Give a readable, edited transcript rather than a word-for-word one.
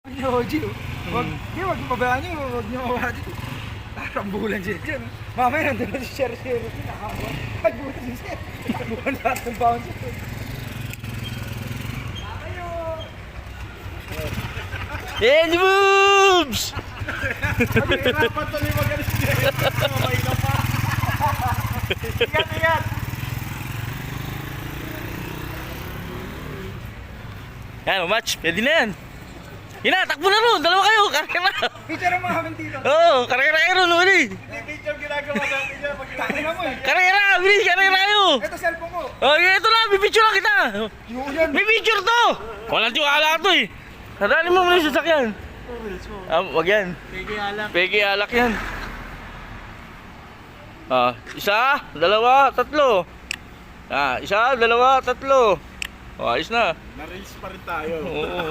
Yoji, wag mo pabayaan nyo, wag nyo mawala dito. Rambulan siya dyan. Mamaya nandun na si Sher-Sher. Nakakawa. Nagbulan si Sher. Nagbulan lahat ng bounce. Handy moves! Nagirapan tuloy magaling si Sher. Mamay na pa. Ingat, ingat. Yan, match. Pwede na yan. Yun na, takbo na ron. Dalawa kayo. Karera na. Picture mo kami dito. Oo, karera kayo ron. Uli. Hindi picture ginagawa sa atin dyan. Pagkakina mo eh. Karera. Bilis, karera kayo. Ito cellphone ko. Oh, ito lang. May picture lang kita. Yung yan. May picture to. Walang tiwala to eh. Sarali mo muna yung sasakyan. Wag yan. Pegi alak. Pegi alak yan. Isa, dalawa, tatlo. Isa, dalawa, tatlo. Ayos na. Na-race pa rin tayo. Oo.